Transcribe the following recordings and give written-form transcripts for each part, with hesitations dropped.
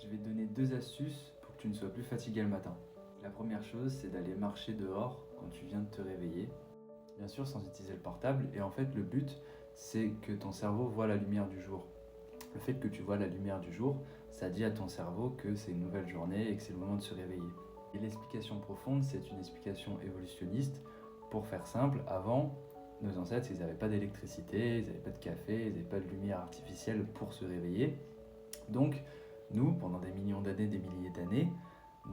Je vais te donner 2 astuces pour que tu ne sois plus fatigué le matin. La première chose, c'est d'aller marcher dehors quand tu viens de te réveiller. Bien sûr, sans utiliser le portable. Et en fait, le but, c'est que ton cerveau voit la lumière du jour. Le fait que tu vois la lumière du jour, ça dit à ton cerveau que c'est une nouvelle journée et que c'est le moment de se réveiller. Et l'explication profonde, c'est une explication évolutionniste. Pour faire simple, avant, nos ancêtres, ils n'avaient pas d'électricité, ils n'avaient pas de café, ils n'avaient pas de lumière artificielle pour se réveiller. Donc, nous, pendant des millions d'années, des milliers d'années,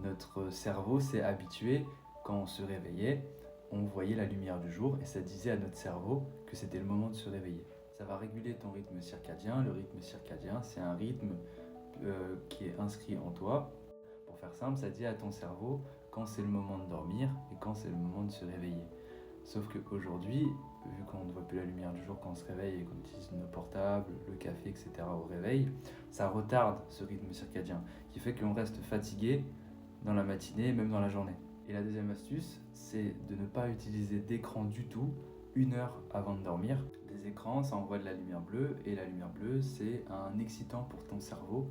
notre cerveau s'est habitué, quand on se réveillait, on voyait la lumière du jour et ça disait à notre cerveau que c'était le moment de se réveiller. Ça va réguler ton rythme circadien. Le rythme circadien, c'est un rythme qui est inscrit en toi. Pour faire simple, ça dit à ton cerveau quand c'est le moment de dormir et quand c'est le moment de se réveiller. Sauf qu'aujourd'hui, vu qu'on ne voit plus la lumière du jour quand on se réveille et qu'on utilise nos portables, le café, etc. au réveil, ça retarde ce rythme circadien, qui fait qu'on reste fatigué dans la matinée et même dans la journée. Et la deuxième astuce, c'est de ne pas utiliser d'écran du tout 1 heure avant de dormir. Des écrans, ça envoie de la lumière bleue, et la lumière bleue, c'est un excitant pour ton cerveau.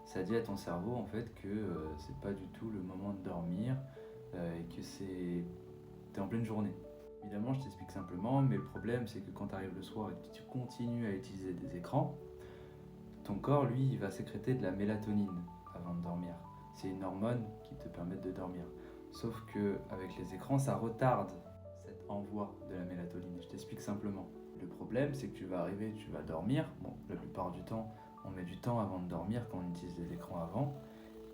Ça dit à ton cerveau en fait que c'est pas du tout le moment de dormir et que t'es en pleine journée. Évidemment, je t'explique simplement, mais le problème, c'est que quand tu arrives le soir et que tu continues à utiliser des écrans, ton corps, lui, il va sécréter de la mélatonine avant de dormir. C'est une hormone qui te permet de dormir. Sauf qu'avec les écrans, ça retarde cet envoi de la mélatonine. Je t'explique simplement. Le problème, c'est que tu vas arriver, tu vas dormir. Bon, la plupart du temps, on met du temps avant de dormir quand on utilise les écrans avant.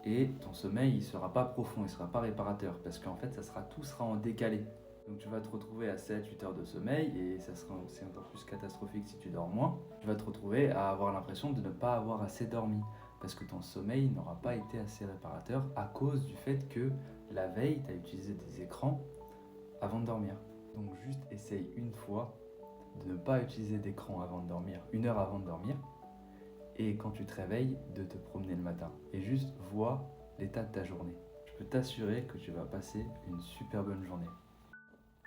Et ton sommeil, il ne sera pas profond, il ne sera pas réparateur. Parce qu'en fait, tout sera en décalé. Donc tu vas te retrouver à 7-8 heures de sommeil et c'est encore plus catastrophique si tu dors moins. Tu vas te retrouver à avoir l'impression de ne pas avoir assez dormi parce que ton sommeil n'aura pas été assez réparateur à cause du fait que la veille, tu as utilisé des écrans avant de dormir. Donc juste essaye une fois de ne pas utiliser d'écran avant de dormir, 1 heure avant de dormir, et quand tu te réveilles, de te promener le matin. Et juste vois l'état de ta journée. Je peux t'assurer que tu vas passer une super bonne journée.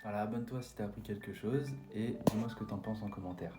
Voilà, abonne-toi si tu as appris quelque chose et dis-moi ce que tu en penses en commentaire.